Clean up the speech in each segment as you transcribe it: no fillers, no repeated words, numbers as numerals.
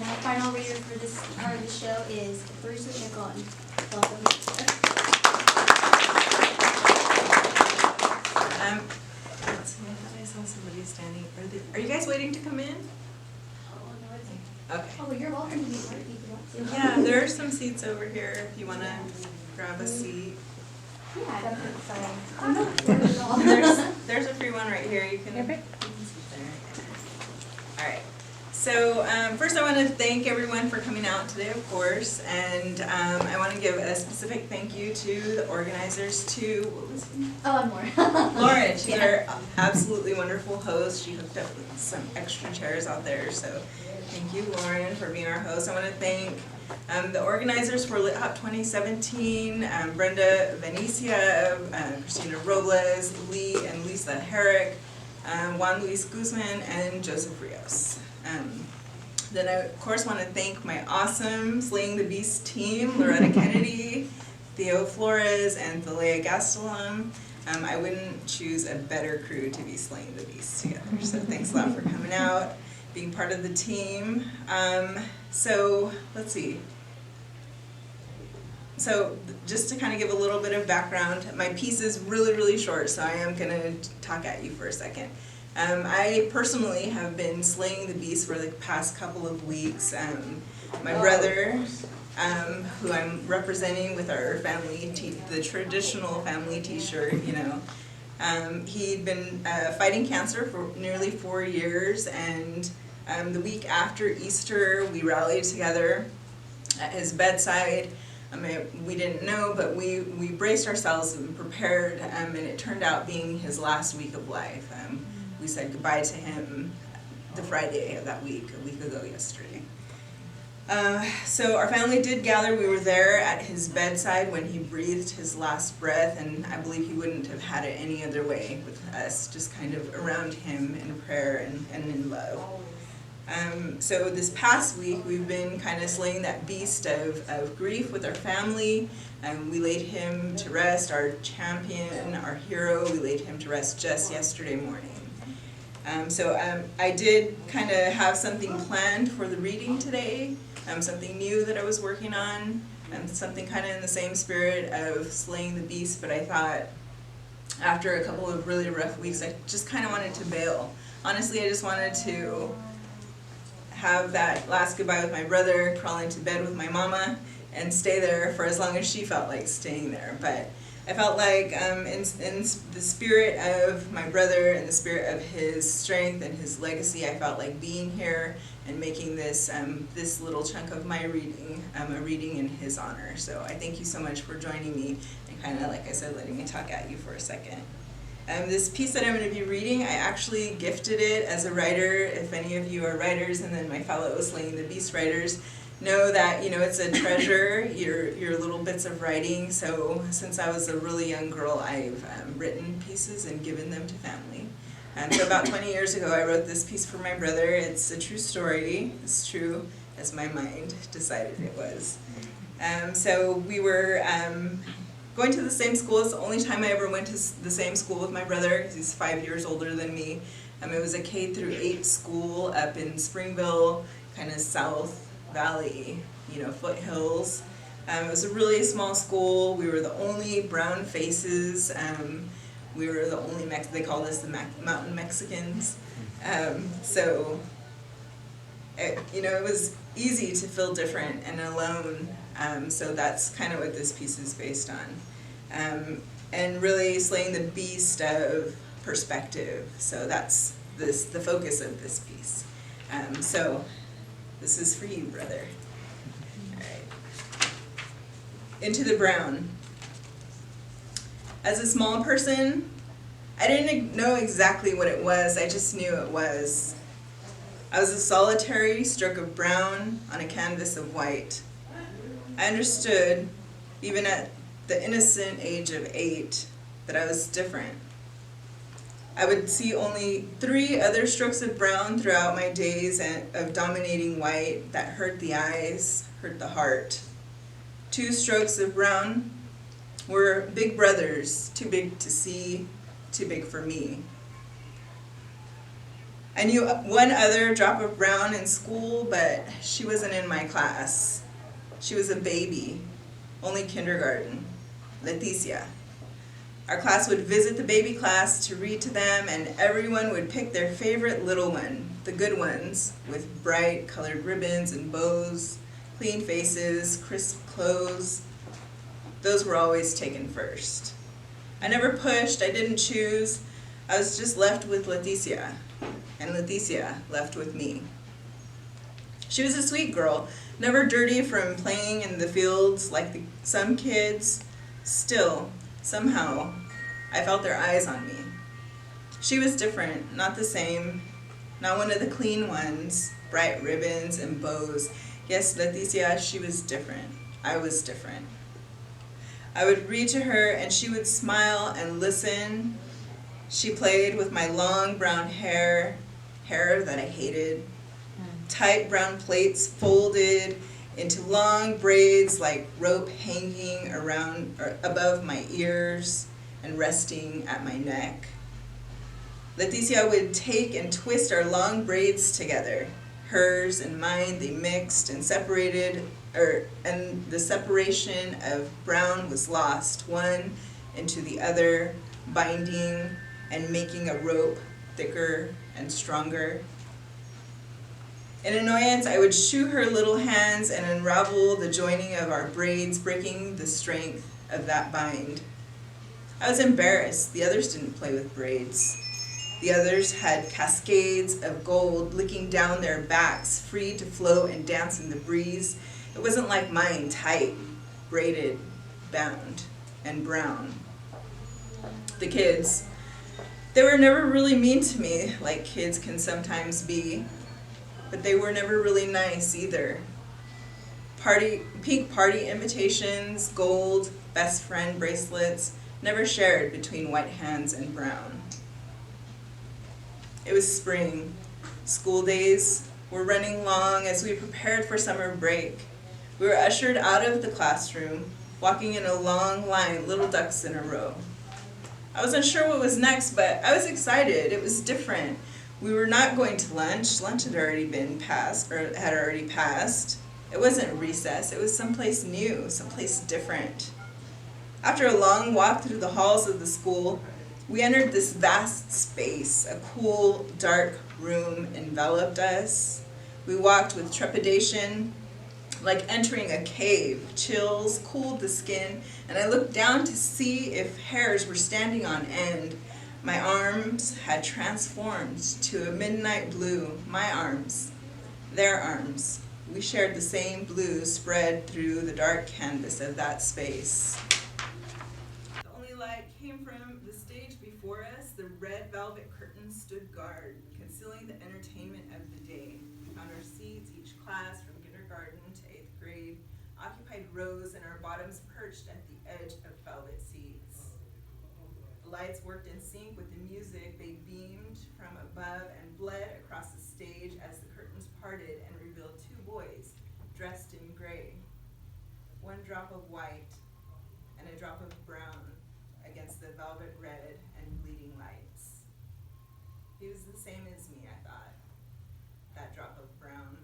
My final reader for this part of the show is Teresa Chacon. Welcome. I saw somebody standing. Are you guys waiting to come in? Okay. Oh, you're welcome to be part if you want to. Yeah, there are some seats over here if you want to grab a seat. Yeah, that's exciting. I'm not bored at all. There's a free one right here. You can sit there. All right. So first I want to thank everyone for coming out today, of course, and I want to give a specific thank you to the organizers, to, what was her name? Oh, I'm more. Lauren. She's our absolutely wonderful host. She hooked up with some extra chairs out there, so thank you, Lauren, for being our host. I want to thank the organizers for LitHop 2017, Brenda Venecia, Christina Robles, Lee and Lisa Herrick, Juan Luis Guzman, and Joseph Rios. Then I, of course, want to thank my awesome Slaying the Beast team, Loretta Kennedy, Theo Flores, and Thalea Gastelum. I wouldn't choose a better crew to be slaying the beast together, so thanks a lot for coming out, being part of the team. So let's see. So just to kind of give a little bit of background, my piece is really, really short, so I am going to talk at you for a second. I personally have been slaying the beast for the past couple of weeks. My brother, who I'm representing with our family, the traditional family t-shirt, you know, he'd been fighting cancer for nearly 4 years, and the week after Easter, we rallied together at his bedside. I mean, we didn't know, but we braced ourselves and prepared, and it turned out being his last week of life. We said goodbye to him the Friday of that week, a week ago yesterday. So our family did gather. We were there at his bedside when he breathed his last breath, and I believe he wouldn't have had it any other way with us, just kind of around him in prayer and in love. So this past week, we've been kind of slaying that beast of grief with our family. We laid him to rest, our champion, our hero. We laid him to rest just yesterday morning. So I did kind of have something planned for the reading today, something new that I was working on, and something kind of in the same spirit of slaying the beast, but I thought after a couple of really rough weeks, I just kind of wanted to bail. Honestly, I just wanted to have that last goodbye with my brother, crawl into bed with my mama, and stay there for as long as she felt like staying there. But I felt like in the spirit of my brother and the spirit of his strength and his legacy, I felt like being here and making this this little chunk of my reading a reading in his honor. So I thank you so much for joining me and kind of, like I said, letting me talk at you for a second. This piece that I'm going to be reading, I actually gifted it as a writer. If any of you are writers, and then my fellow Slaying the Beast writers, know that, you know, it's a treasure, your little bits of writing. So since I was a really young girl, I've written pieces and given them to family. So about 20 years ago, I wrote this piece for my brother. It's a true story, as true as my mind decided it was. So we were going to the same school. It's the only time I ever went to the same school with my brother, because he's 5 years older than me. It was a K-8 school up in Springville, kind of South Valley, you know, foothills. It was a really small school. We were the only brown faces. We were the only they called us the Mountain Mexicans. So, you know, it was easy to feel different and alone. So that's kind of what this piece is based on. And really slaying the beast of perspective. So that's the focus of this piece. So this is for you, brother. All right. Into the brown. As a small person, I didn't know exactly what it was. I just knew it was. I was a solitary stroke of brown on a canvas of white. I understood, even at the innocent age of 8, that I was different. I would see only 3 other strokes of brown throughout my days of dominating white that hurt the eyes, hurt the heart. 2 strokes of brown were big brothers, too big to see, too big for me. I knew one other drop of brown in school, but she wasn't in my class. She was a baby, only kindergarten, Leticia. Our class would visit the baby class to read to them, and everyone would pick their favorite little one, the good ones, with bright colored ribbons and bows, clean faces, crisp clothes. Those were always taken first. I never pushed, I didn't choose. I was just left with Leticia, and Leticia left with me. She was a sweet girl, never dirty from playing in the fields like some kids. Still, somehow, I felt their eyes on me. She was different, not the same, not one of the clean ones, bright ribbons and bows. Yes, Leticia, she was different. I was different. I would read to her and she would smile and listen. She played with my long brown hair that I hated. Tight brown plaits folded into long braids like rope hanging around or above my ears and resting at my neck. Leticia would take and twist our long braids together. Hers and mine, they mixed and separated, and the separation of brown was lost, one into the other, binding and making a rope thicker and stronger. In annoyance, I would shoo her little hands and unravel the joining of our braids, breaking the strength of that bind. I was embarrassed. The others didn't play with braids. The others had cascades of gold licking down their backs, free to float and dance in the breeze. It wasn't like mine, tight, braided, bound, and brown. The kids, they were never really mean to me, like kids can sometimes be. But they were never really nice either. Pink party invitations, gold, best friend bracelets, never shared between white hands and brown. It was spring. School days were running long as we prepared for summer break. We were ushered out of the classroom, walking in a long line, little ducks in a row. I wasn't sure what was next, but I was excited. It was different. We were not going to lunch. Lunch had already passed. It wasn't recess. It was someplace new, someplace different. After a long walk through the halls of the school, we entered this vast space. A cool, dark room enveloped us. We walked with trepidation, like entering a cave. Chills cooled the skin, and I looked down to see if hairs were standing on end. My arms had transformed to a midnight blue. My arms, their arms. We shared the same blue spread through the dark canvas of that space. The only light came from the stage before us. The red velvet curtains stood guard, concealing the entertainment of the day. We found our seats, each class from kindergarten to 8th grade, occupied rows and our bottoms perched at the edge of velvet seats. Lights worked in sync with the music. They beamed from above and bled across the stage as the curtains parted and revealed two boys dressed in gray. One drop of white and a drop of brown against the velvet red and bleeding lights. He was the same as me, I thought, that drop of brown.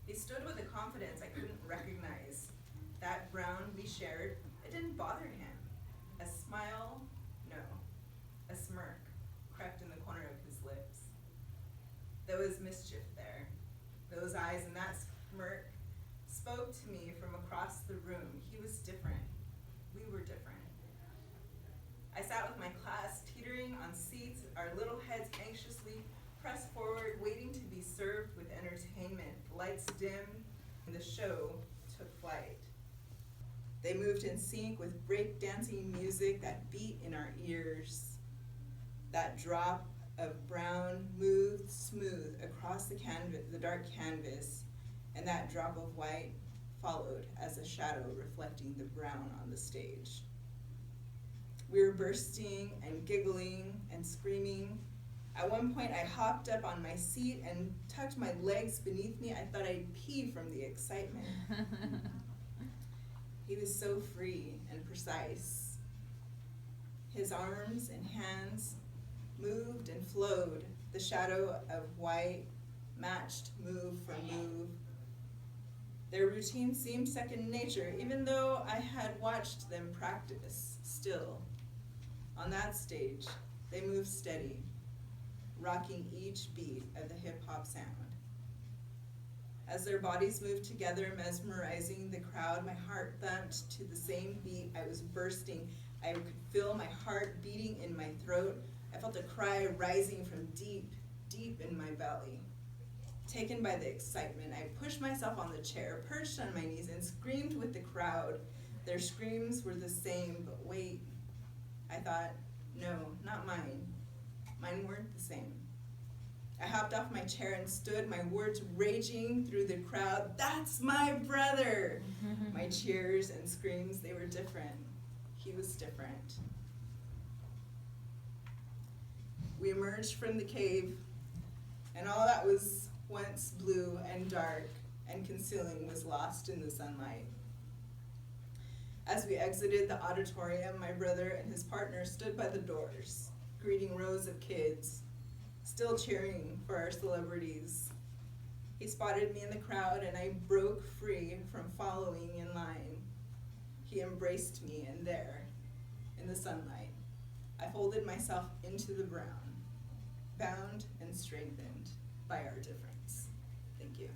He stood with a confidence I couldn't recognize. That brown we shared, it didn't bother him. A smile, no, a smirk crept in the corner of his lips. There was mischief there. Those eyes and that smirk spoke to me from across the room. He was different. We were different. I sat with my class, teetering on seats, our little heads anxiously pressed forward, waiting to be served with entertainment. The lights dimmed, and the show took flight. They moved in sync with break-dancing music that beat in our ears. That drop of brown moved smooth across the dark canvas, and that drop of white followed as a shadow reflecting the brown on the stage. We were bursting and giggling and screaming. At one point, I hopped up on my seat and tucked my legs beneath me. I thought I'd pee from the excitement. He was so free and precise. His arms and hands moved and flowed. The shadow of white matched move for move. Their routine seemed second nature, even though I had watched them practice. Still, on that stage, they moved steady, rocking each beat of the hip-hop sound. As their bodies moved together, mesmerizing the crowd, my heart thumped to the same beat. I was bursting. I could feel my heart beating in my throat. I felt a cry rising from deep, deep in my belly. Taken by the excitement, I pushed myself on the chair, perched on my knees, and screamed with the crowd. Their screams were the same, but wait. I thought, no, not mine. Mine weren't the same. I hopped off my chair and stood, my words raging through the crowd. That's my brother! My cheers and screams, they were different. He was different. We emerged from the cave, and all that was once blue and dark and concealing was lost in the sunlight. As we exited the auditorium, my brother and his partner stood by the doors, greeting rows of kids, still cheering for our celebrities. He spotted me in the crowd, and I broke free from following in line. He embraced me, and there, in the sunlight, I folded myself into the brown, bound and strengthened by our difference. Thank you.